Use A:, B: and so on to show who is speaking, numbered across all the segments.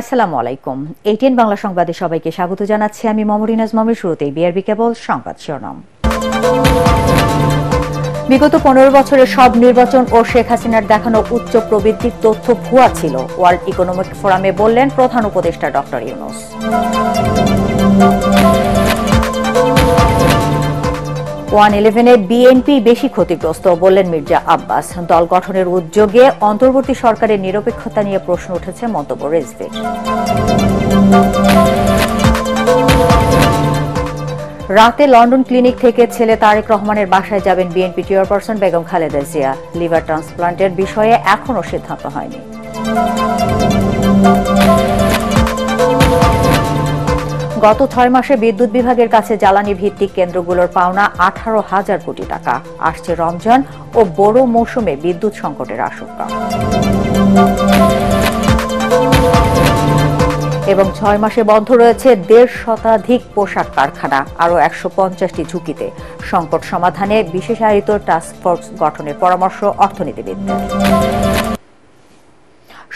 A: আসসালামু আলাইকুম। এটিএন বাংলা সংবাদে সবাইকে স্বাগত জানাচ্ছি আমি মমরিনাজ মমির। শুরুতেই বিআরবি কেবল সংবাদ শিরোনাম। বিগত 15 বছরের সব নির্বাচন ও শেখ হাসিনার দেখানো উচ্চ প্রবৃদ্ধির তথ্য ভুয়া ছিল, ওয়ার্ল্ড ইকোনমিক ফোরামে বললেন প্রধান উপদেষ্টা ডক্টর ইউনূস। 111-এ বিএনপি বেশি ক্ষতিগ্রস্ত বললেন মির্জা আব্বাস। দল গঠনের উদ্যোগে অন্তর্বর্তী সরকারের নিরপেক্ষতা নিয়ে প্রশ্ন উঠেছে মন্তব্য রেজভির। রাতে লন্ডন ক্লিনিক থেকে ছেলে তারেক রহমানের বাসায় যাবেন বিএনপি চেয়ারপারসন বেগম খালেদা জিয়া। লিভার ট্রান্সপ্লান্টের বিষয়ে এখনও সিদ্ধান্ত হয়নি। গত 6 মাসে বিদ্যুৎ বিভাগের কাছে জ্বালানি ভিত্তিক কেন্দ্রগুলোর পাওনা 18,000 কোটি টাকা। আসছে রমজান ও বড় মৌসুমে বিদ্যুৎ সংকটের আশঙ্কা। এবং 6 মাসে বন্ধ রয়েছে 1.5 শতাধিক পোশাক কারখানা, আরও 150টি ঝুঁকিতে। সংকট সমাধানে বিশেষায়িত টাস্কফোর্স গঠনের পরামর্শ অর্থনীতিবিদদের।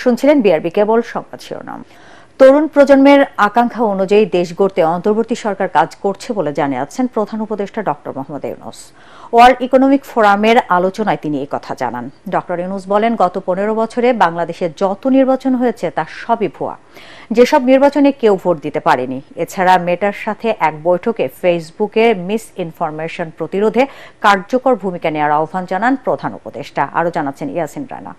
A: শুনছিলেন বিআরবি কেবল সংবাদ শিরোনাম। তরুণ প্রজন্মের আকাঙ্ক্ষা অনুযায়ী দেশ গড়তে অন্তর্বর্তী সরকার কাজ করছে বলে জানিয়েছেন প্রধান উপদেষ্টা doctor Mohammad Yunus. World economic ফোরামের আলোচনায় তিনি এই কথা জানান। ডক্টর ইউনূস বলেন, গত 15 বছরে বাংলাদেশে যত নির্বাচন হয়েছে তা সবই ভুয়া। যেসব নির্বাচনে কেউ ভোট দিতে পারেনি। এছাড়া মেটার সাথে এক বৈঠকে ফেসবুকে মিস ইনফরমেশন প্রতিরোধে কার্যকর ভূমিকা নেওয়ার আহ্বান জানান প্রধান উপদেষ্টা। আরও জানাচ্ছেন ইয়াসিন রানা।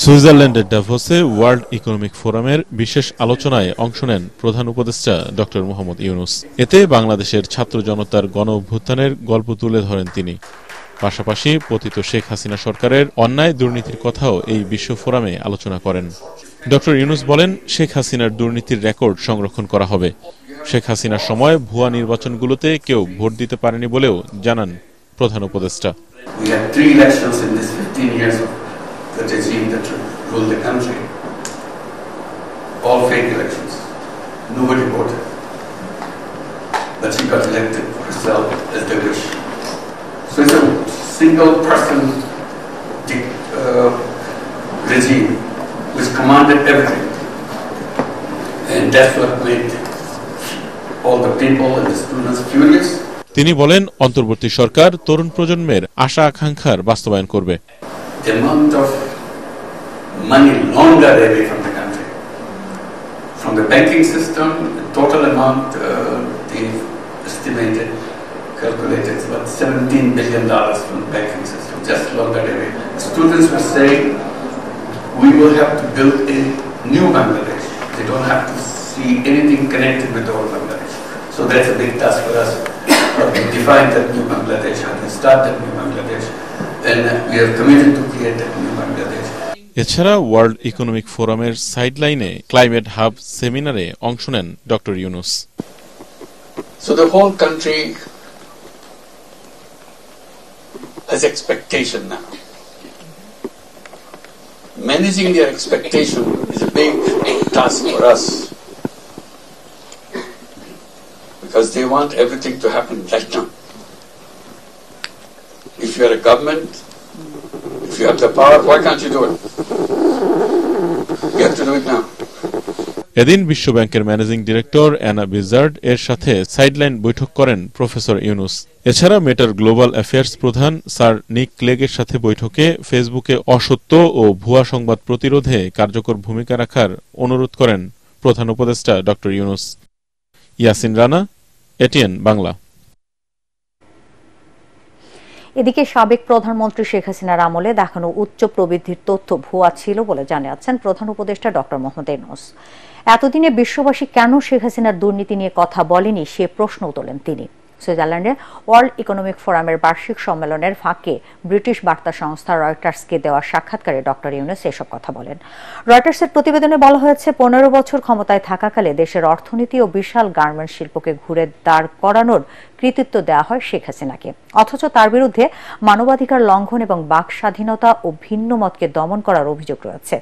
B: সুইজারল্যান্ডের ডাভোসে ওয়ার্ল্ড ইকোনমিক ফোরামের বিশেষ আলোচনায় অংশ নেন প্রধান উপদেষ্টা ডক্টর মোহাম্মদ ইউনূস। এতে বাংলাদেশের ছাত্র জনতার গণ অভ্যুত্থানের গল্প তুলে ধরেন তিনি। পাশাপাশি পতিত শেখ হাসিনা সরকারের অন্যায় দুর্নীতির কথাও এই বিশ্ব ফোরামে আলোচনা করেন। ডক্টর ইউনূস বলেন, শেখ হাসিনার দুর্নীতির রেকর্ড সংরক্ষণ করা হবে। শেখ হাসিনার সময় ভুয়া নির্বাচনগুলোতে কেউ ভোট দিতে পারেনি বলেও জানান প্রধান উপদেষ্টা।
C: The regime that ruled the country, all fake elections. Nobody voted, but she got elected for herself as they wish. So it's a single person regime which commanded everything, and that's what made all the people and the students furious.
B: তিনি বলেন, অন্তর্বর্তী সরকার তরুণ প্রজন্মের আশা আকাঙ্ক্ষার বাস্তবায়ন করবে।
C: The amount of money laundered away from the country, from the banking system, the total amount they've estimated, calculated, it's about $17 billion from the banking system, just laundered away. The students were saying, we will have to build a new Bangladesh. They don't have to see anything connected with the old Bangladesh. So that's a big task for us. How to define that new Bangladesh, how to start that new Bangladesh. And we are committed to create that new Bangladesh.
B: এছাড়া world economic ফোরামের সাইডলাইনে climate hub সেমিনারে অংশ নেন doctor Yunus.
C: So the whole country has expectation now. Managing their expectation is a big task for us, because they want everything to happen right now. If you are a government, if you have the power, why can't you do it? You have to do it now.
B: এদিন বিশ্বব্যাংকের managing director Anna বিজার্ড এর সাথে sideline বৈঠক করেন professor Yunus. এছাড়া মেটার global affairs প্রধান sir নিক ক্লেগের সাথে বৈঠকে ফেসবুকে অসত্য ও ভুয়া সংবাদ প্রতিরোধে কার্যকর ভূমিকা রাখার অনুরোধ করেন প্রধান উপদেষ্টা ডক্টর ইউনূস। ইয়াসিন রানা, এটিএন বাংলা।
A: এদিকে সাবেক প্রধানমন্ত্রী শেখ হাসিনার আমলে দেখানো উচ্চ প্রবৃদ্ধির তথ্য ভুয়া ছিল বলে জানিয়েছেন প্রধান উপদেষ্টা ডক্টর মোহাম্মদ ইউনূস। এতদিনে বিশ্ববাসী কেন শেখ হাসিনার দুর্নীতি নিয়ে কথা বলেনি সে প্রশ্নও তোলেন তিনি। সুইজারল্যান্ডে ওয়ার্ল্ড ইকোনমিক ফোরামের বার্ষিক সম্মেলনের ফাঁকে ব্রিটিশ বার্তা সংস্থা রয়টার্সকে দেওয়া সাক্ষাৎকারে ডক্টর ইউনূস এসব কথা বলেন। রয়টার্সের প্রতিবেদনে বলা হয়েছে, 15 বছর ক্ষমতায় থাকাকালে দেশের অর্থনীতি ও বিশাল গার্মেন্টস শিল্পকে ঘুরে দাঁড় করানোর কৃতিত্ব দেওয়া হয় শেখ হাসিনাকে, অথচ তার বিরুদ্ধে মানবাধিকার লঙ্ঘন এবং বাক স্বাধীনতা ও ভিন্ন মতকে দমন করার অভিযোগ রয়েছে।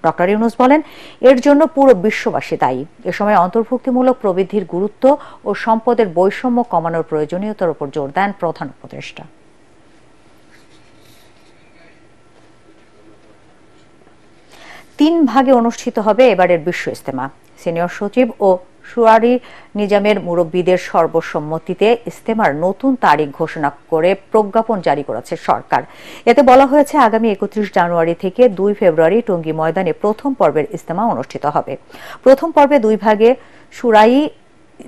A: ডক্টর ইউনূস বলেন, এর জন্য পুরো বিশ্ববাসী দায়ী। এ সময় অন্তর্ভুক্তিমূলক প্রবৃদ্ধির গুরুত্ব ও সম্পদের বৈষম্য কমানোর প্রয়োজনীয়তার উপর জোর দেন প্রধান উপদেষ্টা। 3 ভাগে অনুষ্ঠিত হবে এবারের বিশ্ব ইজতেমা। সিনিয়র সচিব ও শুয়ারি নিজামের মুরব্বীদের সর্বসম্মতিতে ইজতেমার নতুন তারিখ ঘোষণা করে প্রজ্ঞাপন জারি করেছে সরকার। এতে বলা হয়েছে আগামী 31 জানুয়ারি থেকে 2 ফেব্রুয়ারি টঙ্গী ময়দানে প্রথম পর্বের ইজতেমা অনুষ্ঠিত হবে। প্রথম পর্বে 2 ভাগে শুরাই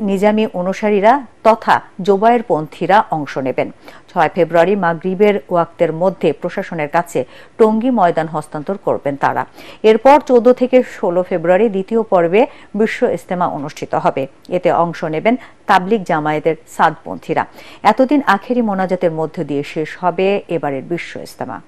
A: নিজামী অনুসারীরা তথা জোবায়ের পন্থীরা অংশ নেবেন। 6 ফেব্রুয়ারি মাগরিবের ওয়াক্তের মধ্যে প্রশাসনের কাছে টঙ্গী ময়দান হস্তান্তর করবেন তারা। এরপর 14 থেকে 16 ফেব্রুয়ারি দ্বিতীয় পর্বে বিশ্ব ইজতেমা অনুষ্ঠিত হবে। এতে অংশ নেবেন তাবলিগ জামায়াতের সাদপন্থীরা। এতদিন আখেরি মোনাজাতের মধ্য দিয়ে শেষ হবে এবারের বিশ্ব ইজতেমা।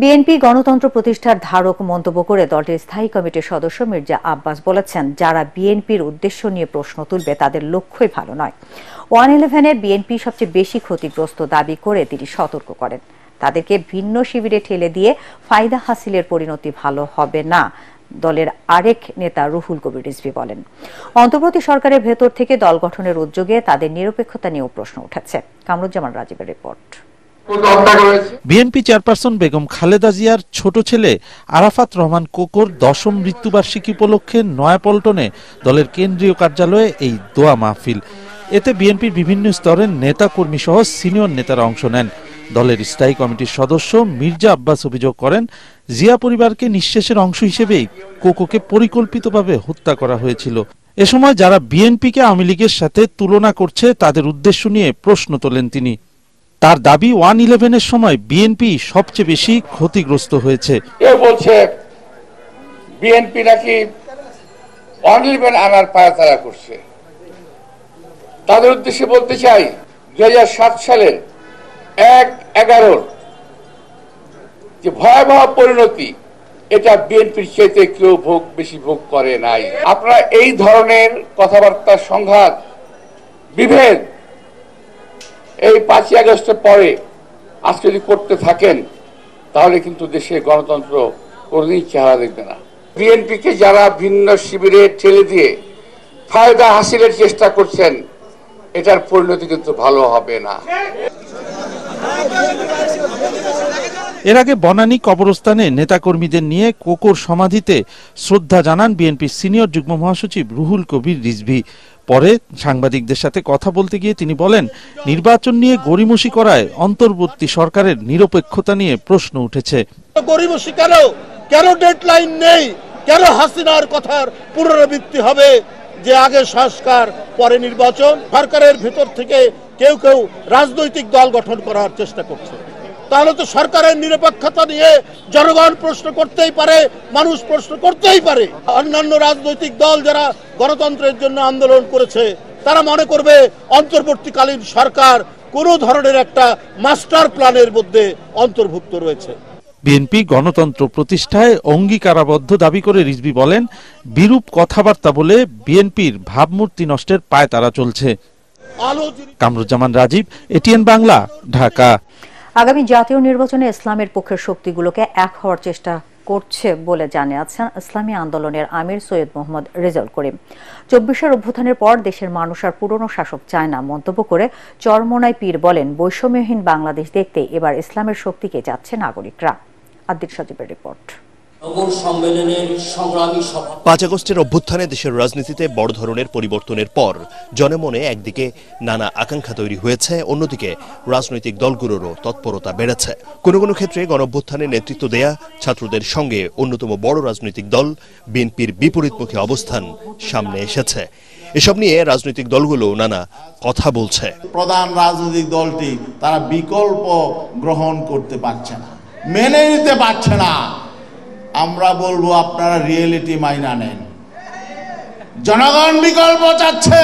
A: বিএনপি গণতন্ত্র প্রতিষ্ঠার ধারক মন্তব্য করে দলটির স্থায়ী কমিটির সদস্য মির্জা আব্বাস বলেছেন, যারা বিএনপির উদ্দেশ্য নিয়ে প্রশ্ন তুলবে তাদের লক্ষ্যই ভালো নয়। 111-এ বিএনপি সবচেয়ে বেশি ক্ষতিগ্রস্ত দাবি করে তিনি সতর্ক করেন, তাদেরকে ভিন্ন শিবিরে ঠেলে দিয়ে ফায়দা হাসিলের পরিণতি ভালো হবে না। দলের আরেক নেতা রুহুল কবির রিজভী বলেন, অন্তর্বর্তী সরকারের ভেতর থেকে দল গঠনের উদ্যোগে তাদের নিরপেক্ষতা নিয়েও প্রশ্ন উঠেছে। কামরুজ্জামান রাজীবের রিপোর্ট।
D: বিএনপি চেয়ারপারসন বেগম খালেদা জিয়ার ছোট ছেলে আরাফাত রহমান কোকোর 10ম মৃত্যুবার্ষিকী উপলক্ষে নয়াপল্টনে দলের কেন্দ্রীয় কার্যালয়ে এই দোয়া মাহফিল। এতে বিএনপির বিভিন্ন স্তরের নেতা কর্মী সহ সিনিয়র নেতারা অংশ নেন। দলের স্থায়ী কমিটির সদস্য মির্জা আব্বাস অভিযোগ করেন, জিয়া পরিবারকে নিঃশেষের অংশ হিসেবেই কোকোকে পরিকল্পিতভাবে হত্যা করা হয়েছিল। এ সময় যারা বিএনপিকে আওয়ামী লীগের সাথে তুলনা করছে তাদের উদ্দেশ্য নিয়ে প্রশ্ন তোলেন তিনি। তার দাবি 111-এর সময় বিএনপি সবচেয়ে বেশি ক্ষতিগ্রস্ত হয়েছে।
E: কেউ বলছে বিএনপি নাকি 111 আনার পায়তারা করছে। তাদের উদ্দেশ্যে বলতে চাই, 2007 সালের 1/11 যে ভয়াবহ পরিণতি, এটা বিএনপির চাইতে কেউ বেশি ভোগ করে নাই। আপনারা এই ধরনের কথাবার্তা, সংঘাত, বিভেদ এই 5ই আগস্টের পরে আজকে যদি করতে থাকেন তাহলে কিন্তু দেশের গণতন্ত্র কোনদিন চেহারা দেখবে না। বিএনপিকে যারা ভিন্ন শিবিরে ঠেলে দিয়ে ফায়দা হাসিলের চেষ্টা করছেন, এটার পরিণতি কিন্তু ভালো হবে না।
D: এর আগে বনানী কবরস্থানে নেতাকর্মীদের নিয়ে কোকোর সমাধিতে শ্রদ্ধা জানান বিএনপির সিনিয়র যুগ্ম মহাসচিব রুহুল কবির রিজভী। পরে সাংবাদিকদের সাথে কথা বলতে গিয়ে তিনি বলেন, নির্বাচন নিয়ে গড়িমসি করায় অন্তর্বর্তী সরকারের নিরপেক্ষতা নিয়ে প্রশ্ন উঠেছে।
F: গড়িমসি কেন ডেডলাইন নেই? কেন হাসিনার কথার পুনরাবৃত্তি হবে যে আগে সংস্কার পরে নির্বাচন? সরকারের ভিতর থেকে কেউ কেউ রাজনৈতিক দল গঠন করার চেষ্টা করছে। তাহলে তো সরকারের নিরপেক্ষতা নিয়ে জনগণ প্রশ্ন করতেই পারে, মানুষ প্রশ্ন করতেই পারে। অন্যান্য রাজনৈতিক দল যারা গণতন্ত্রের জন্য আন্দোলন করেছে তারা মনে করবে অন্তর্বর্তীকালীন সরকার কোন ধরনের একটা মাস্টার প্ল্যানের মধ্যে অন্তর্ভুক্ত রয়েছে।
D: বিএনপি গণতন্ত্র প্রতিষ্ঠায় অঙ্গীকারাবদ্ধ দাবি করে রিজভী বলেন, বিরূপ কথাবার্তা বলে বিএনপির ভাবমূর্তি নষ্টের পায়তারা চলছে। কামরুজ্জামান রাজীব, এটিএন বাংলা, ঢাকা।
A: আগামী জাতীয় নির্বাচনে ইসলামের পক্ষের শক্তিগুলোকে এক হওয়ার চেষ্টা করছে বলে জানিয়েছেন ইসলামী আন্দোলনের আমির সৈয়দ মোহাম্মদ রেজাউল করিম। 24-এর অভ্যুত্থানের পর দেশের মানুষ আর পুরনো শাসক চায় না মন্তব্য করে চরমোনাই পীর বলেন, বৈষম্যহীন বাংলাদেশ দেখতে এবার ইসলামের শক্তিকে যাচ্ছে নাগরিকরা। আদিল সজীবের রিপোর্ট।
G: 5 আগস্টের অভ্যুত্থানে দেশের রাজনীতিতে বড় ধরনের পরিবর্তনের পর জনমনে একদিকে নানা আকাঙ্ক্ষা তৈরি হয়েছে, অন্যদিকে রাজনৈতিক দলগুলোরও তৎপরতা বেড়েছে। কোনো কোনো ক্ষেত্রে গণঅভ্যুত্থানে নেতৃত্ব দেয়া ছাত্রদের সঙ্গে অন্যতম বড় রাজনৈতিক দল বিএনপির বিপরীতমুখী অবস্থান সামনে এসেছে। এসব নিয়ে রাজনৈতিক দলগুলো নানা কথা বলছে।
H: প্রধান রাজনৈতিক দলটি তারা বিকল্প গ্রহণ করতে পারছে না, মেনে নিতে পারছে না। আমরা বলবো আপনারা রিয়েলিটি মাইনা নেন। জনগণ বিকল্প চাচ্ছে।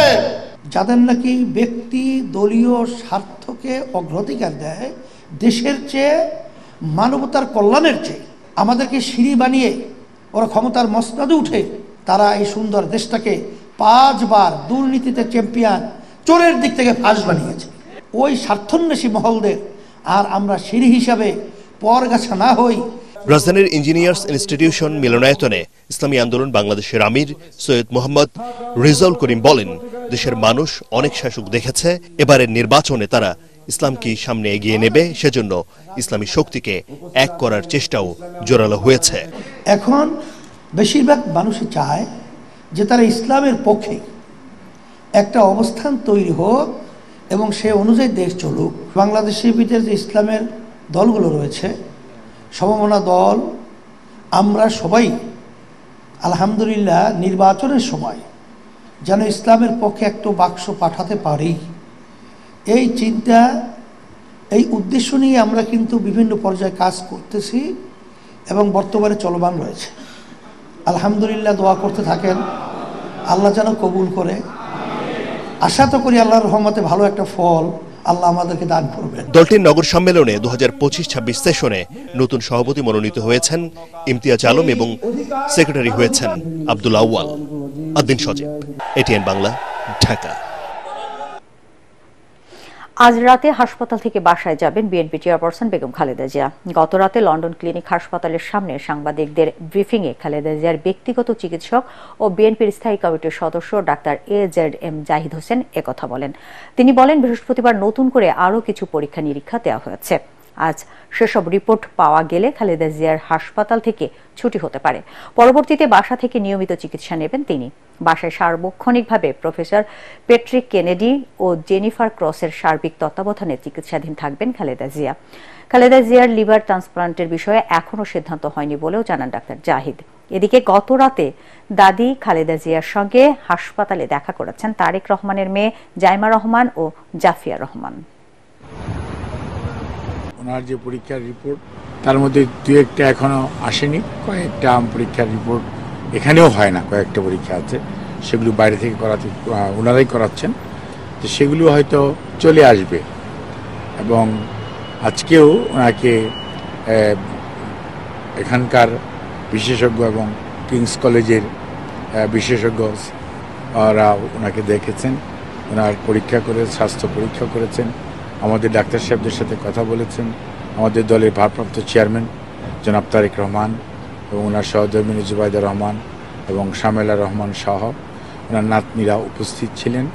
I: যাদের নাকি ব্যক্তি দলীয় স্বার্থকে অগ্রাধিকার দেয় দেশের চেয়ে, মানবতার কল্যাণের চেয়ে, আমাদেরকে সিঁড়ি বানিয়ে ওরা ক্ষমতার মসনদে উঠে তারা এই সুন্দর দেশটাকে 5 বার দুর্নীতিতে চ্যাম্পিয়ন, চোরের দিক থেকে ফাঁস বানিয়েছে। ওই স্বার্থন্বেষী মহলদের আর আমরা সিঁড়ি হিসাবে পরগাছা না হই।
G: রাজধানীর ইঞ্জিনিয়ার্স ইনস্টিটিউশন মিলনায়তনে ইসলামী আন্দোলন বাংলাদেশের আমির সৈয়দ মোহাম্মদ রেজাউল করিম বলেন, দেশের মানুষ অনেক শাসক দেখেছে, এবারের নির্বাচনে তারা ইসলামকে সামনে এগিয়ে নেবে, সেজন্য ইসলামী শক্তিকে এক করার চেষ্টাও জোরালো হয়েছে।
I: এখন বেশিরভাগ মানুষই চায় যে তারা ইসলামের পক্ষে একটা অবস্থান তৈরি হোক এবং সে অনুযায়ী দেশ চলুক। বাংলাদেশের ভিতরে যে ইসলামের দলগুলো রয়েছে, সমমনা দল, আমরা সবাই আলহামদুলিল্লাহ নির্বাচনের সময় যেন ইসলামের পক্ষে একটা বাক্স পাঠাতে পারি, এই চিন্তা, এই উদ্দেশ্য নিয়ে আমরা কিন্তু বিভিন্ন পর্যায়ে কাজ করতেছি এবং বর্তমানে চলমান রয়েছে। আলহামদুলিল্লাহ, দোয়া করতে থাকেন, আল্লাহ যেন কবুল করে। আশা তো করি আল্লাহর রহমতে ভালো একটা ফল আল্লাহ আমাদেরকে দান করবেন।
G: দলটির নগর সম্মেলনে 2025-26 সেশনে নতুন সভাপতি মনোনীত হয়েছেন ইমতিয়াজ আলম এবং সেক্রেটারি হয়েছেন আব্দুল আউয়াল। আদ্দিন সজীব, এটিএন বাংলা, ঢাকা।
A: আজ রাতে হাসপাতাল থেকে বাসায় যাবেন বিএনপি চেয়ারপারসন বেগম খালেদা জিয়া। গত রাতে লন্ডন ক্লিনিক হাসপাতালের সামনে সাংবাদিকদের ব্রিফিংয়ে খালেদা জিয়ার ব্যক্তিগত চিকিৎসক ও বিএনপির স্থায়ী কমিটির সদস্য ডাক্তার AZM জাহিদ হোসেন একথা বলেন। তিনি বলেন, বৃহস্পতিবার নতুন করে আরও কিছু পরীক্ষা নিরীক্ষা দেওয়া হয়েছে। আজ সেসব রিপোর্ট পাওয়া গেলে খালেদা জিয়ার হাসপাতাল থেকে ছুটি হতে পারে। পরবর্তীতে বাসা থেকে নিয়মিত চিকিৎসা নেবেন তিনি। বাসায় সার্বক্ষণিকভাবে প্রফেসর পেট্রিক কেনেডি ও জেনিফার ক্রসের সার্বিক তত্ত্বাবধানে চিকিৎসাধীন থাকবেন খালেদা জিয়া। খালেদা জিয়ার লিভার ট্রান্সপ্লান্টের বিষয়ে এখনও সিদ্ধান্ত হয়নি বলেও জানান ডাক্তার জাহিদ। এদিকে গত রাতে দাদি খালেদা জিয়ার সঙ্গে হাসপাতালে দেখা করেছেন তারেক রহমানের মেয়ে জাইমা রহমান ও জাফিয়া রহমান।
J: ওনার যে পরীক্ষার রিপোর্ট, তার মধ্যে দু একটা এখনো আসেনি, কয়েকটা পরীক্ষার রিপোর্ট এখানেও হয় না, কয়েকটা পরীক্ষা আছে, সেগুলো বাইরে থেকে করাতে ওনারাই করাচ্ছেন, তো সেগুলো হয়তো চলে আসবে। এবং আজকেও ওনাকে এখানকার বিশেষজ্ঞ এবং কিংস কলেজের বিশেষজ্ঞ ওরা ওনাকে দেখেছেন, ওনার পরীক্ষা করে স্বাস্থ্য পরীক্ষা করেছেন, আমাদের ডাক্তার সাহেবদের সাথে কথা বলেছেন। আমাদের দলের ভারপ্রাপ্ত চেয়ারম্যান জনাব তারেক রহমান এবং ওনার সহধর্মিনী জুবাইদা রহমান এবং শামেলা রহমান সহ ওনার নাতনিরা উপস্থিত ছিলেন।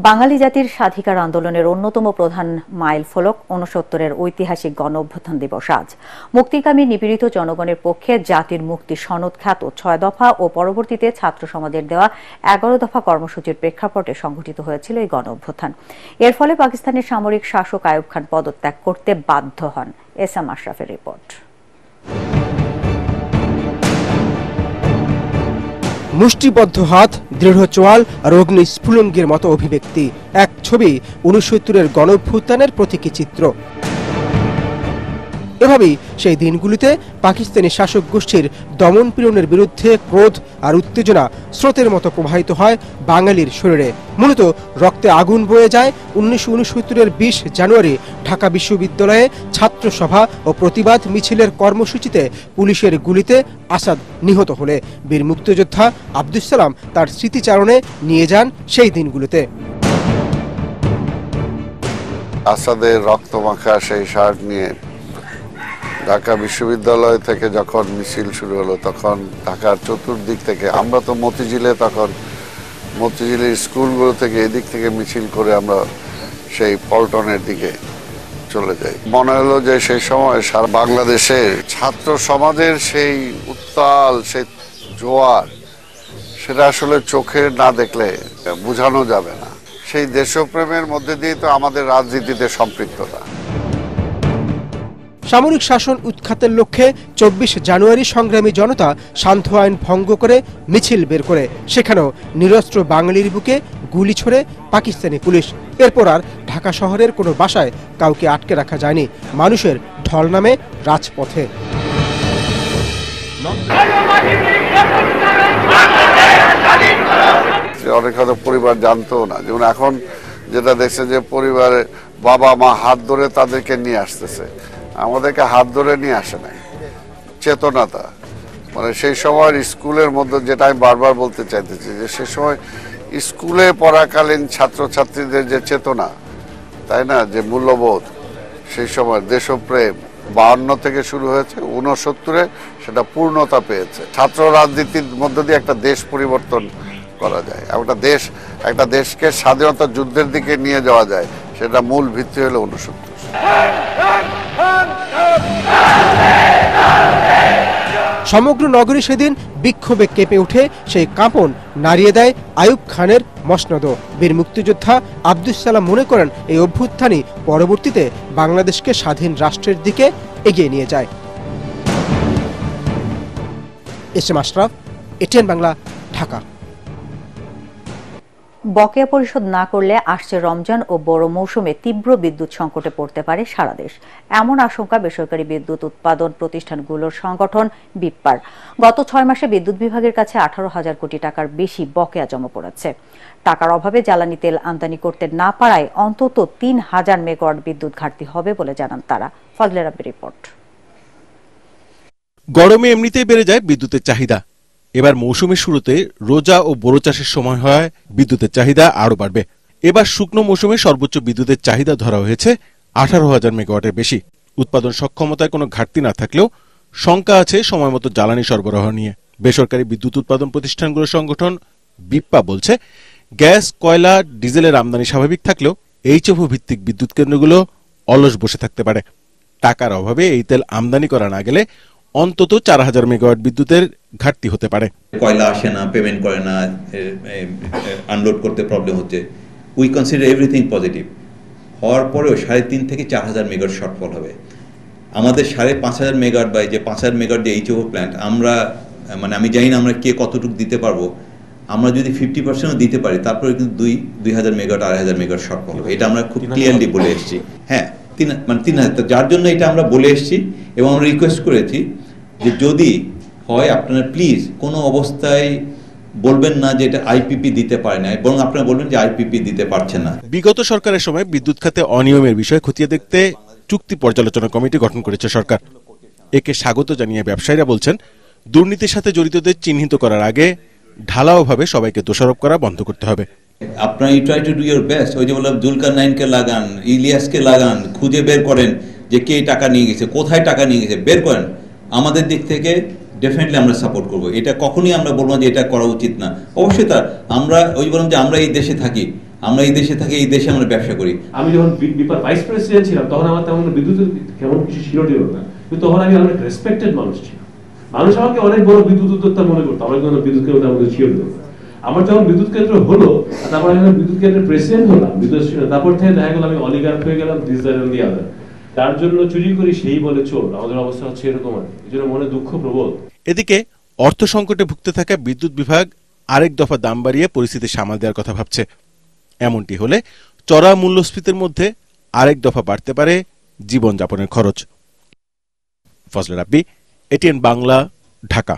A: বাঙালি জাতির স্বাধিকার আন্দোলনের অন্যতম প্রধান মাইল ফলক ৬৯-এর ঐতিহাসিক গণ অভ্যুত্থান দিবস আজ। মুক্তিকামী নিপীড়িত জনগণের পক্ষে জাতির মুক্তি সনদ খ্যাত ৬ দফা ও পরবর্তীতে ছাত্র সমাজের দেওয়া ১১ দফা কর্মসূচির প্রেক্ষাপটে সংঘটিত হয়েছিল এই গণ অভ্যুত্থান। এর ফলে পাকিস্তানের সামরিক শাসক আইয়ুব খান পদত্যাগ করতে বাধ্য হন। SM আশরাফের report.
K: মুষ্টিবদ্ধ হাত, দৃঢ় চোয়াল আর অগ্নি স্ফুলিঙ্গের মতো অভিব্যক্তি, এক ছবি ৬৯-এর গণঅভ্যুত্থানের প্রতীকী চিত্র। এভাবেই সেই দিনগুলিতে পাকিস্তানি শাসক গোষ্ঠীর দমন পীড়নের বিরুদ্ধে ক্রোধ আর উত্তেজনা স্রোতের মতো প্রবাহিত হয় বাঙালির শরীরে। মূলত রক্তে আগুন বয়ে যায় ১৯৬৯-এর ২০ জানুয়ারি ঢাকা বিশ্ববিদ্যালয়ে ছাত্র সভা ও প্রতিবাদ মিছিলের কর্মসূচিতে পুলিশের গুলিতে আসাদ নিহত হলে বীর মুক্তিযোদ্ধা আব্দুস সালাম তার স্মৃতিচারণে নিয়ে যান সেই দিনগুলিতে।
L: আসাদের রক্তমাখা সেই শার্ট নিয়ে ঢাকা বিশ্ববিদ্যালয় থেকে যখন মিছিল শুরু হলো, তখন ঢাকার চতুর্দিক থেকে, আমরা তো মতিঝিলের স্কুলগুলো থেকে এদিক থেকে মিছিল করে আমরা সেই পল্টনের দিকে চলে যাই। মনে হলো যে সেই সময় সারা বাংলাদেশের ছাত্র সমাজের সেই উত্তাল, সেই জোয়ার, সেটা আসলে চোখে না দেখলে বোঝানো যাবে না। সেই দেশপ্রেমের মধ্যে দিয়ে তো আমাদের রাজনীতিতে সম্পৃক্ততা।
K: সামরিক শাসন উৎখাতের লক্ষ্যে ২৪ জানুয়ারি সংগ্রামী জনতা শান্ত আইন ভঙ্গ করে মিছিল বের করে, সেখানেও নিরস্ত্র বাঙালির বুকে গুলি ছোড়ে পাকিস্তানি পুলিশ। এরপর আর ঢাকা শহরের কোনো বাসায় কাউকে আটকে রাখা যায়নি, মানুষের ঢল নামে রাজপথে।
L: অনেক হয়তো পরিবার জানতো না, যেমন এখন যেটা দেখছে যে পরিবারে বাবা মা হাত ধরে তাদেরকে নিয়ে আসতেছে, আমাদেরকে হাত ধরে নিয়ে আসে নাই। চেতনাটা মানে সেই সময় স্কুলের মধ্যে, যেটা আমি বারবার বলতে চাইতেছি, যে সে সময় স্কুলে পড়াকালীন ছাত্রছাত্রীদের যে চেতনা, তাই না, যে মূল্যবোধ, সেই সময় দেশপ্রেম ৫২ থেকে শুরু হয়েছে, ৬৯-এ সেটা পূর্ণতা পেয়েছে। ছাত্র রাজনীতির মধ্য দিয়ে একটা দেশ পরিবর্তন করা যায়, একটা দেশকে স্বাধীনতা যুদ্ধের দিকে নিয়ে যাওয়া যায়, সেটা মূল ভিত্তি হলো ঊনসত্তর।
K: সমগ্র নগরী সেদিন বিক্ষোভে কেঁপে উঠে সেই কাঁপন নাড়িয়ে দেয় আইয়ুব খানের মসনদ। বীর মুক্তিযোদ্ধা আব্দুস সালাম মনে করেন এই অভ্যুত্থানই পরবর্তীতে বাংলাদেশকে স্বাধীন রাষ্ট্রের দিকে এগিয়ে নিয়ে যায়। SM Ashraf, ATN Bangla, Dhaka.
A: বকেয়া পরিশোধ না করলে আসছে রমজান ও বড় মৌসুমে তীব্র বিদ্যুৎ সংকটে পড়তে পারে সারা দেশ, এমন আশঙ্কা বেসরকারি বিদ্যুৎ উৎপাদন প্রতিষ্ঠানগুলোর সংগঠন বিপ্পার। গত 6 মাসে বিদ্যুৎ বিভাগের কাছে 18,000 কোটি টাকার বেশি বকেয়া জমা পড়েছে। টাকার অভাবে জ্বালানি তেল আমদানি করতে না পারায় অন্তত 3,000 মেগাওয়াট বিদ্যুৎ ঘাটতি হবে বলে জানান তারা। ফজলে রাব্বির রিপোর্ট।
M: গরমে এমনিতেই বেড়ে যায় বিদ্যুতের চাহিদা। এবার মৌসুমের শুরুতে রোজা ও বোরো চাষের সময় হয় বিদ্যুতের চাহিদা আরও বাড়বে। এবার শুকনো মৌসুমে সর্বোচ্চ বিদ্যুতের চাহিদা ধরা হয়েছে 18,000 মেগাওয়াটের বেশি। উৎপাদন সক্ষমতায় কোনো ঘাটতি না থাকলেও শঙ্কা আছে সময়মতো জ্বালানি সরবরাহ নিয়ে। বেসরকারি বিদ্যুৎ উৎপাদন প্রতিষ্ঠানগুলোর সংগঠন বিপ্পা বলছে, গ্যাস, কয়লা, ডিজেলের আমদানি স্বাভাবিক থাকলেও এইচএফও ভিত্তিক বিদ্যুৎ কেন্দ্রগুলো অলস বসে থাকতে পারে। টাকার অভাবে এই তেল আমদানি করা না গেলে অন্তত 4,000 মেগাওয়াট বিদ্যুতের ঘাটতি হতে পারে।
N: কয়লা আসে না, পেমেন্ট করে না, আনলোড করতে প্রবলেম হচ্ছে। উই কনসিডার এভরিথিং পজিটিভ হওয়ার পরেও 3.5 থেকে 4,000 মেগাওয়াট শর্টফল হবে। আমাদের 5,500 মেগাওয়াট বা যে 5,000 মেগাওয়াট যে এইচও প্ল্যান্ট, আমরা আমি জানি না আমরা কে কতটুকু দিতে পারবো। আমরা যদি 50%ও দিতে পারি তারপরে কিন্তু 2,000 মেগাওয়াট 2,500 মেগাওয়াট শর্টফল হবে। এটা আমরা খুব ক্লিয়ারলি বলে এসেছি। হ্যাঁ, 3,000, যার জন্য এটা আমরা বলে এসেছি এবং আমরা রিকোয়েস্ট করেছি যে যদি হয় আপনারা প্লিজ কোনো অবস্থায় বলবেন না যে এটা আইপিপি দিতে পারে না, বরং আপনারা বলবেন যে আইপিপি দিতে পারছে না।
M: বিগত সরকারের সময় বিদ্যুৎ খাতে অনিয়মের বিষয় খতিয়ে দেখতে চুক্তি পর্যালোচনা কমিটি গঠন করেছে সরকার। একে স্বাগত জানিয়ে ব্যবসায়ীরা বলছেন, দুর্নীতির সাথে জড়িতদের চিহ্নিত করার আগে ঢালাওভাবে সবাইকে দোষারোপ করা বন্ধ করতে হবে।
N: আপনারা you try to do your best. ওই যে বললাম, জুলকারনাইনকে লাগান, ইলিয়াসকে লাগান, খুঁজে বের করেন যে কে টাকা নিয়ে গেছে, কোথায় টাকা নিয়ে গেছে, বের করেন। আমাদের দিক থেকে ডেফিনেটলি আমরা সাপোর্ট করবো। এটা কখনই আমরা বলবো যে এটা করা উচিত না। অবশ্যই তা আমরা ওই বললাম যে আমরা এই দেশে থাকি, এই দেশে আমরা ব্যবসা করি।
O: আমি যখন বিপার ভাইস প্রেসিডেন্ট ছিলাম তখন আমার তেমন বিদ্যুতের কেমন কিছু ছিল না, কিন্তু তখন আমি অনেক রেসপেক্টেড মানুষ ছিলাম। মানুষ আমাকে অনেক বড় বিদ্যুৎ উদ্যোক্তা মনে করতো। আমার কোনো বিদ্যুৎ কেন্দ্র আমাদের ছিল না। আমার যখন বিদ্যুৎ কেন্দ্র হলো, তারপর আমি বিদ্যুৎ কেন্দ্রের প্রেসিডেন্ট হলাম, বিদ্যুৎ তারপর থেকে দেখা গেল আমি অলিগার্ক হয়ে গেলাম, দিস দ্যাট এন্ড দি আদার। তার জন্য চুরি করি সেই বলে চোর। আমাদের অবস্থা হচ্ছে এরকম। এই জন্য মনে দুঃখ প্রবল।
M: এদিকে অর্থ সংকটে ভুগতে থাকা বিদ্যুৎ বিভাগ আরেক দফা দাম বাড়িয়ে পরিস্থিতি সামাল দেওয়ার কথা ভাবছে। এমনটি হলে চড়া মূল্যস্ফীতির মধ্যে আরেক দফা বাড়তে পারে জীবনযাপনের খরচ। ফজলে রাব্বি, এটিএন বাংলা, ঢাকা।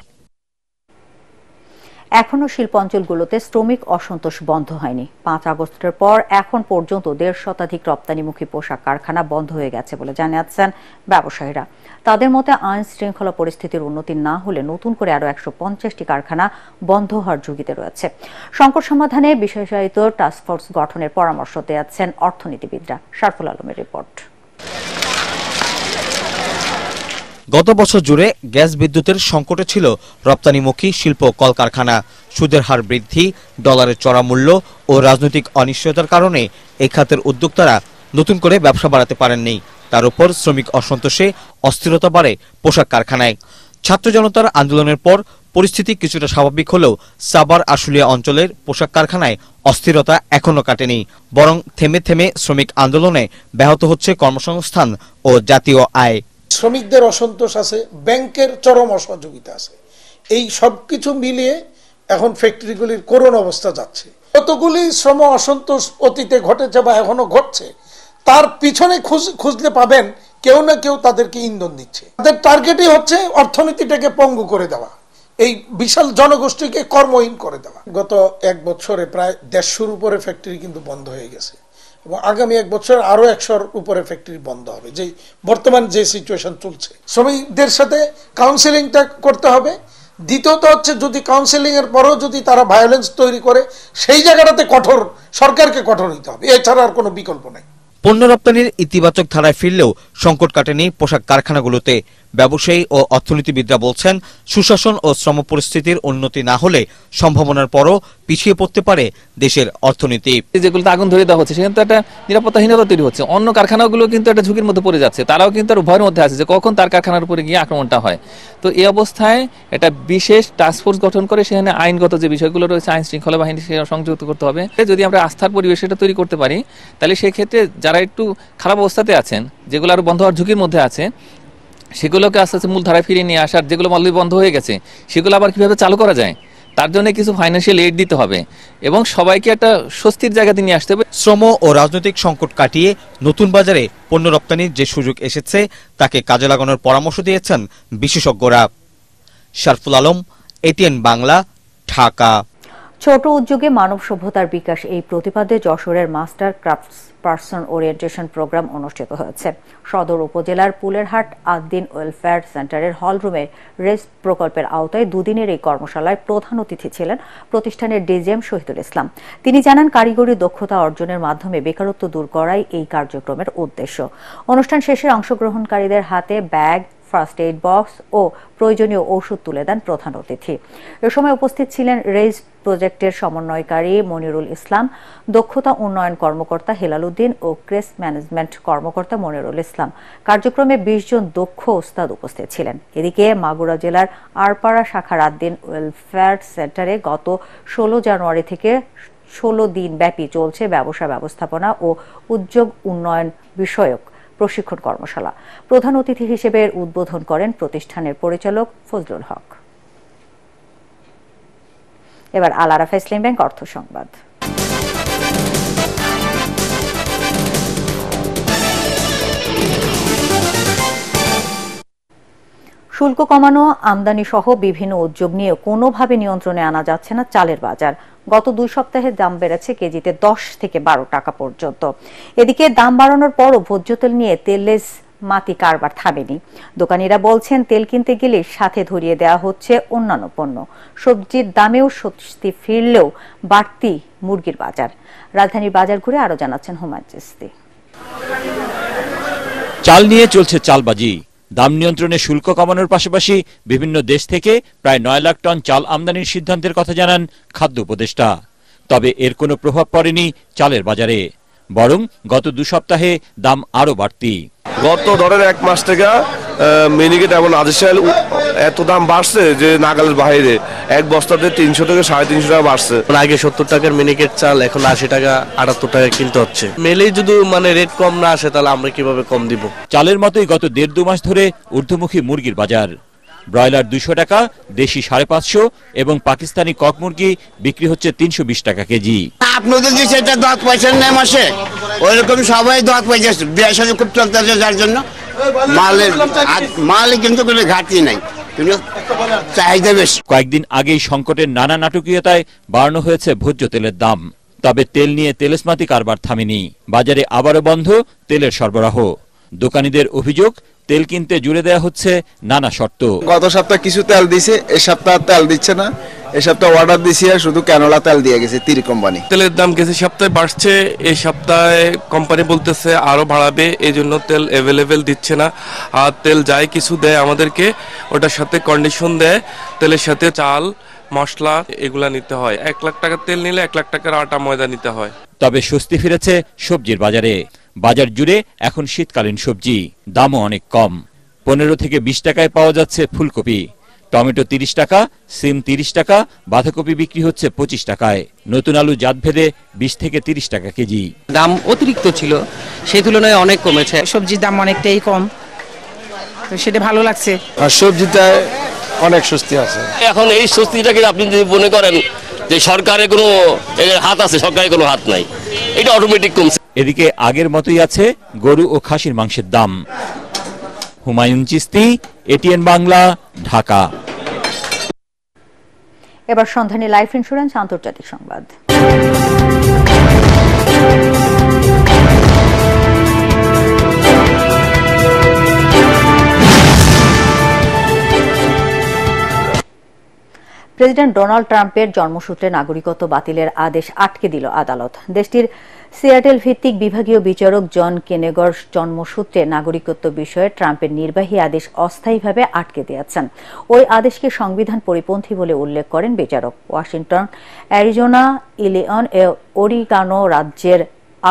A: এখনো শিল্প অঞ্চলগুলোতে শ্রমিক অসন্তোষ বন্ধ হয়নি। 5 আগস্টের পর এখন পর্যন্ত 1.5 শতাধিক রপ্তানিমুখী পোশাক কারখানা বন্ধ হয়ে গেছে বলে জানাচ্ছেন ব্যবসায়ীরা। তাদের মতে আইন শৃঙ্খলা পরিস্থিতির উন্নতি না হলে নতুন করে আরো 150টি কারখানা বন্ধ হওয়ার ঝুঁকিতে রয়েছে। সংকট সমাধানে বিশেষায়িত টাস্কফোর্স গঠনের পরামর্শ দিয়েছেন অর্থনীতিবিদরা। শারফুল আলমের রিপোর্ট।
P: গত বছর জুড়ে গ্যাস বিদ্যুতের সংকটে ছিল রপ্তানিমুখী শিল্প কলকারখানা। সুদের হার বৃদ্ধি, ডলারের চড়া মূল্য ও রাজনৈতিক অনিশ্চয়তার কারণে এই খাতের উদ্যোক্তারা নতুন করে ব্যবসা বাড়াতে পারেননি। তার উপর শ্রমিক অসন্তোষে অস্থিরতা বাড়ে পোশাক কারখানায়। ছাত্র জনতার আন্দোলনের পর পরিস্থিতি কিছুটা স্বাভাবিক হলেও সাভার আশুলিয়া অঞ্চলের পোশাক কারখানায় অস্থিরতা এখনো কাটেনি, বরং থেমে থেমে শ্রমিক আন্দোলনে ব্যাহত হচ্ছে কর্মসংস্থান ও জাতীয় আয়।
I: শ্রমিকদের অসন্তোষ আছে, ব্যাংকের চরম অসহযোগিতা আছে। এই সবকিছু মিলিয়ে এখন ফ্যাক্টরিগুলির করুণ অবস্থা যাচ্ছে। কতগুলি শ্রম অসন্তোষ অতীতে ঘটেছে বা এখনো ঘটছে, তার পিছনে খুঁজলে পাবেন কেউ না কেউ তাদেরকে ইন্ধন দিচ্ছে। তাদের টার্গেটই হচ্ছে অর্থনীতিটাকে পঙ্গু করে দেওয়া, এই বিশাল জনগোষ্ঠীকে কর্মহীন করে দেওয়া। গত 1 বছরে প্রায় 150-র উপরে ফ্যাক্টরি কিন্তু বন্ধ হয়ে গেছে এবং আগামী 1 বছর আরো 100-র উপরে ফ্যাক্টরি বন্ধ হবে। যে বর্তমান যে সিচুয়েশন চলছে, শ্রমিকদের সাথে কাউন্সেলিংটা করতে হবে। দ্বিতীয়ত হচ্ছে, যদি কাউন্সেলিং এর পরেও যদি তারা ভায়োলেন্স তৈরি করে, সেই জায়গাটাতে সরকারকে কঠোর হতে হবে, এছাড়া আর কোনো বিকল্প নেই।
P: পণ্য রপ্তানির ইতিবাচক ধারায় ফিরলেও সংকট কাটেনি পোশাক কারখানাগুলোতে। ব্যবসায়ী ও অর্থনীতিবিদরা বলছেন, সুশাসন ও শ্রম পরিস্থিতির উন্নতি না হলে সম্ভাবনার পরও পিছিয়ে পড়তে পারে দেশের অর্থনীতি।
Q: যেগুলোতে আগুন ধরে দেওয়া হচ্ছে সেখানে তো একটা নিরাপত্তাহীনতা তৈরি হচ্ছে। অন্য কারখানাগুলো কিন্তু একটা ঝুঁকির মধ্যে পড়ে যাচ্ছে, তারাও কিন্তু আর ভয়ের মধ্যে আছে যে কখন তার কারখানার উপরে গিয়ে আক্রমণটা হয়। তো এই অবস্থায় একটা বিশেষ টাস্কফোর্স গঠন করে সেখানে আইনগত যে বিষয়গুলো রয়েছে, আইন শৃঙ্খলা বাহিনী সংযুক্ত করতে হবে। যদি আমরা আস্থার পরিবেশ এটা তৈরি করতে পারি, তাহলে সেক্ষেত্রে যারা একটু খারাপ অবস্থাতে আছেন, যেগুলো আরো বন্ধ হওয়ার ঝুঁকির মধ্যে আছে, সেগুলোকে আস্তে আস্তে মূল ধারায় ফিরিয়ে নিয়ে আসার, যেগুলো অলরেডি বন্ধ হয়ে গেছে সেগুলো আবার কিভাবে চালু করা যায়, তার জন্য কিছু ফাইন্যান্সিয়াল এইড দিতে হবে এবং সবাইকে একটা স্বস্তির জায়গাতে নিয়ে আসতে হবে।
P: শ্রম ও রাজনৈতিক সংকট কাটিয়ে নতুন বাজারে পণ্য রপ্তানির যে সুযোগ এসেছে তাকে কাজে লাগানোর পরামর্শ দিয়েছেন বিশেষজ্ঞরা। শারফুল আলম, এটিএন বাংলা, ঢাকা।
A: ছোট উদ্যোগে মানব সভ্যতার বিকাশ এই প্রতিপাদ্যে যশোরের master crafts person orientation programme অনুষ্ঠিত হয়েছে। সদর উপজেলার পুলেরহাট আদ্দিন ওয়েলফেয়ার সেন্টারের হলরুমে রেস প্রকল্পের আওতায় দুদিনের এই কর্মশালায় প্রধান অতিথি ছিলেন প্রতিষ্ঠানের ডিজিএম শহীদুল ইসলাম। তিনি জানান, কারিগরি দক্ষতা অর্জনের মাধ্যমে বেকারত্ব দূর করাই এই কার্যক্রমের উদ্দেশ্য। অনুষ্ঠান শেষে অংশগ্রহণকারীদের হাতে ব্যাগ, ফার্স্ট এইড বক্স ও প্রয়োজনীয় ঔষধ তুলে দেন প্রধান অতিথি। এ সময় উপস্থিত ছিলেন রেজ প্রজেক্টের সমন্বয়কারী মনিরুল ইসলাম, দক্ষতা উন্নয়ন কর্মকর্তা হেলাল উদ্দিন ও ক্রেস ম্যানেজমেন্ট কর্মকর্তা মনিরুল ইসলাম। কার্যক্রমে 20 জন দক্ষ ওস্তাদ উপস্থিত ছিলেন। এদিকে মাগুরা জেলার আরপাড়া শাখার আদ্দিন ওয়েলফেয়ার সেন্টারে গত 16 জানুয়ারি থেকে 16 দিন ব্যাপী চলছে ব্যবসা ব্যবস্থাপনা ও উদ্যোগ উন্নয়ন বিষয়ক প্রশিক্ষণ কর্মশালা। প্রধান অতিথি হিসেবে উদ্বোধন করেন প্রতিষ্ঠানের পরিচালক ফজলুল হক। এবার আল আরাফা ইসলামী ব্যাংক অর্থ সংবাদ। শুল্ক কমানো, আমদানি সহ বিভিন্ন উদ্যোগ নিয়ে কোনোভাবে নিয়ন্ত্রণে আনা যাচ্ছে না চালের বাজার। গত 2 সপ্তাহে দাম বেড়েছে কেজিতে 10 থেকে 12 টাকা পর্যন্ত। এদিকে দাম বাড়ানোর পরও ভোজ্য তেল নিয়ে তেলের মাটি কারবার থামেনি। দোকানিরা বলছেন, তেল কিনতে গেলে সাথে ধরিয়ে দেওয়া হচ্ছে অন্যান্য পণ্য। সবজির দামেও স্বস্তি ফিরলেও বাড়তি মুরগির বাজার। রাজধানীর বাজার ঘুরে আরো জানাচ্ছেন হুমায়ুন চিস্তি।
R: চাল নিয়ে চলছে চালবাজি। দাম নিয়ন্ত্রণে শুল্ক কমানোর পাশাপাশি বিভিন্ন দেশ থেকে প্রায় 9 লাখ টন চাল আমদানির সিদ্ধান্তের কথা জানান খাদ্য উপদেষ্টা। তবে এর কোনো প্রভাব পড়েনি চালের বাজারে, বরং গত 2 সপ্তাহে দাম আরো বাড়তি।
S: গত ধরেন 1 মাস থেকে মিনিকেট এবং আদেশাল এত দাম বাড়ছে যে নাগালের বাইরে। এক বস্তাতে 300 থেকে 350 টাকা বাড়ছে।
T: আগে 70 টাকার মিনিকেট চাল এখন 80 টাকা 78 টাকা কিনতে হচ্ছে। মেলেই যদি রেট কম না আসে তাহলে আমরা কিভাবে কম দিব?
R: চালের মতোই গত 1.5-2 মাস ধরে ঊর্ধ্বমুখী মুরগির বাজার। ব্রয়লার 200 টাকা, দেশি 550 এবং পাকিস্তানি কক মুরগি বিক্রি হচ্ছে 320 টাকা কেজি।
U: আপনাদের যে সেটা 10 পয়সার নেই মাসে, ওইরকম সবাই 10 পয়সা ব্যবসা খুব চলতেছে, যার জন্য মালে কিন্তু কোনো ঘাটতি নাই, কিন্তু চাহিদা বেশি।
R: কয়েকদিন আগেই সংকটের নানা নাটকীয়তায় বাড়ানো হয়েছে ভোজ্য তেলের দাম। তবে তেল নিয়ে তেলেসমাতি কারবার থামেনি। বাজারে আবারও বন্ধ তেলের সরবরাহ। দোকানীদের অভিযোগ, তেল কিনতে জুড়ে দেয়া হচ্ছে নানা শর্ত।
V: গত সপ্তাহে কিছু তেল দিছে, এই সপ্তাহ তেল দিচ্ছে না। এই সপ্তাহে অর্ডার দিছি আর শুধু ক্যানোলা তেল দিয়ে গেছে তিরি কোম্পানি।
W: তেলের দাম গেছে সপ্তাহে বাড়ছে, এই সপ্তাহে কোম্পানি বলতেছে আরো বাড়াবে, এই জন্য তেল অ্যাভেলেবেল দিচ্ছে না। আর তেল যায় কিছু দেয় আমাদেরকে, ওটার সাথে কন্ডিশন দেয়, তেলের সাথে চাল, মশলা এগুলা নিতে হয়। 1 লাখ টাকার তেল নিলে 1 লাখ টাকার আটা ময়দা নিতে হয়।
R: তবে স্বস্তি ফিরেছে সবজির বাজারে। বাজার জুড়ে এখন শীতকালীন সবজি, দামও অনেক কম। 15 থেকে 20 টাকায় পাওয়া যাচ্ছে ফুলকপি, টমেটো 30 টাকা, সিম 30 টাকা, বাঁধাকপি বিক্রি হচ্ছে 25 টাকায়। নতুন আলু জাতভেদে 20 থেকে 30 টাকা কেজি।
X: দাম অতিরিক্ত ছিল, সেই তুলনায় অনেক কমেছে। সবজির দাম অনেকটাই কম, তো সেটা ভালো লাগছে।
V: আর সবজিতে অনেক স্বস্তি আছে।
Y: এখন এই স্বস্তিটাকে আপনি যদি মনে করেন যে সরকারের কোনো হাত আছে, সরকারের কোনো হাত নাই, এটা অটোমেটিক কমছে।
R: এদিকে আগের মতোই আছে গরু ও খাসির মাংসের দাম। হুমায়ুন চিস্তি, এটিএন বাংলা, ঢাকা।
A: এবার সন্ধানী লাইফ ইন্স্যুরেন্স আন্তর্জাতিক সংবাদ। প্রেসিডেন্ট ডোনাল্ড ট্রাম্পের জন্মসূত্রে নাগরিকত্ব বাতিলের আদেশ আটকে দিল আদালত। দেশটির সিয়াটেল ভিত্তিক বিভাগীয় বিচারক জন কেনেগর জন্মসূত্রে নাগরিকত্ব বিষয়ে ট্রাম্পের নির্বাহী আদেশ অস্থায়ীভাবে আটকে দিয়েছেন। ওই আদেশকে সংবিধান পরিপন্থী বলে উল্লেখ করেন বিচারক। ওয়াশিংটন, অ্যারিজোনা, ইলিনয় ও ওরিগানো রাজ্যের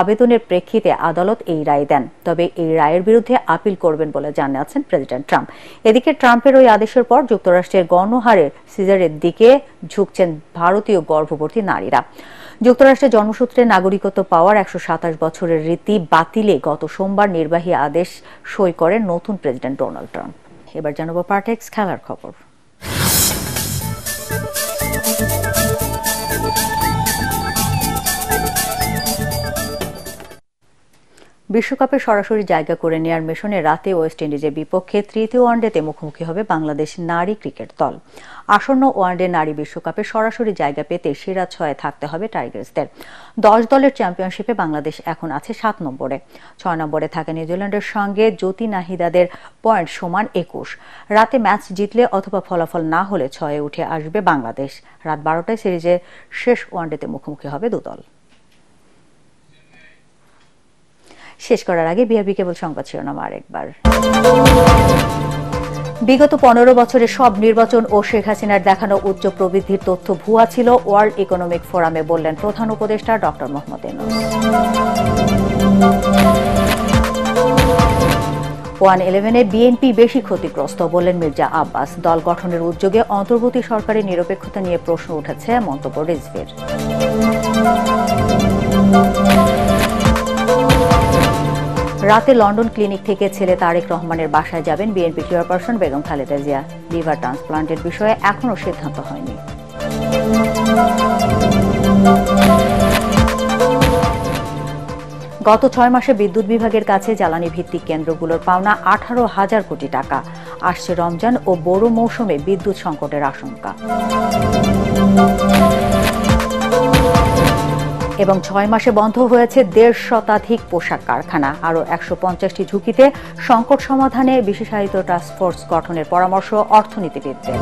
A: আবেদনের প্রেক্ষিতে আদালত এই রায় দেন। তবে এই রায়ের বিরুদ্ধে আপিল করবেন বলে জানিয়েছেন প্রেসিডেন্ট ট্রাম্প। এদিকে ট্রাম্পের ওই আদেশের পর যুক্তরাষ্ট্রের গণহারে সিজারের দিকে ঝুঁকছেন ভারতীয় গর্ভবতী নারীরা। যুক্তরাষ্ট্রে জন্মসূত্রে নাগরিকত্ব পাওয়ার 127 বছরের রীতি বাতিলে গত সোমবার নির্বাহী আদেশ সই করেন নতুন প্রেসিডেন্ট ডোনাল্ড ট্রাম্প। এবার জানাবো পার্টেক্স খেলার খবর। বিশ্বকাপে সরাসরি জায়গা করে নেয়ার মিশনে রাতে ওয়েস্ট ইন্ডিজের বিপক্ষে তৃতীয় ওয়ানডেতে মুখোমুখি হবে বাংলাদেশ নারী ক্রিকেট দল। আসন্ন ওয়ানডে নারী বিশ্বকাপে সরাসরি জায়গা পেতে সেরা 6-এ থাকতে হবে টাইগার্সদের। 10 দলের চ্যাম্পিয়নশিপে বাংলাদেশ এখন আছে 7 নম্বরে। 6 নম্বরে থাকে নিউজিল্যান্ডের সঙ্গে জ্যোতি নাহিদাদের পয়েন্ট সমান 21। রাতে ম্যাচ জিতলে অথবা ফলাফল না হলে 6-এ উঠে আসবে বাংলাদেশ। রাত 12টায় সিরিজের শেষ ওয়ানডেতে মুখোমুখি হবে দুদল। শেষ করার আগে বিআরবি কেবল সংবাদ শিরোনাম আরেকবার। বিগত 15 বছরে সব নির্বাচন ও শেখ হাসিনার দেখানো উচ্চ প্রবৃদ্ধির তথ্য ভুয়া ছিল, ওয়ার্ল্ড ইকোনমিক ফোরামে বললেন প্রধান উপদেষ্টা ডক্টর মোহাম্মদ ইউনূস। 111-এ বিএনপি বেশি ক্ষতিগ্রস্ত বললেন মির্জা আব্বাস। দল গঠনের উদ্যোগে অন্তর্বর্তী সরকারের নিরপেক্ষতা নিয়ে প্রশ্ন উঠেছে, মন্তব্য রিজভির। রাতে লন্ডন ক্লিনিক থেকে ছেলে তারেক রহমানের বাসায় যাবেন বিএনপি চেয়ারপারসন বেগম খালেদা জিয়া। লিভার ট্রান্সপ্লান্টের বিষয়ে এখনো সিদ্ধান্ত হয়নি। গত 6 মাসে বিদ্যুৎ বিভাগের কাছে জ্বালানি ভিত্তিক কেন্দ্রগুলোর পাওনা 18,000 কোটি টাকা। আসছে রমজান ও বোরো মৌসুমে বিদ্যুৎ সংকটের আশঙ্কা। এবং 6 মাসে বন্ধ হয়েছে 1.5 শতাধিক পোশাক কারখানা। আরও 150টি ঝুঁকিতে সংকট সমাধানে বিশেষায়িত টাস্কফোর্স গঠনের পরামর্শ অর্থনীতিবিদদের।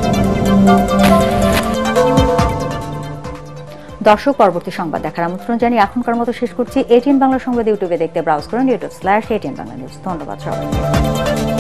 A: দর্শক, পরবর্তী সংবাদ দেখার আমন্ত্রণ জানিয়ে এখনকার মতো শেষ করছি। এটিএন বাংলা সংবাদ ইউটিউবে দেখতে ব্রাউজ করুন youtube/ATN Bangla News। ধন্যবাদ সবাইকে।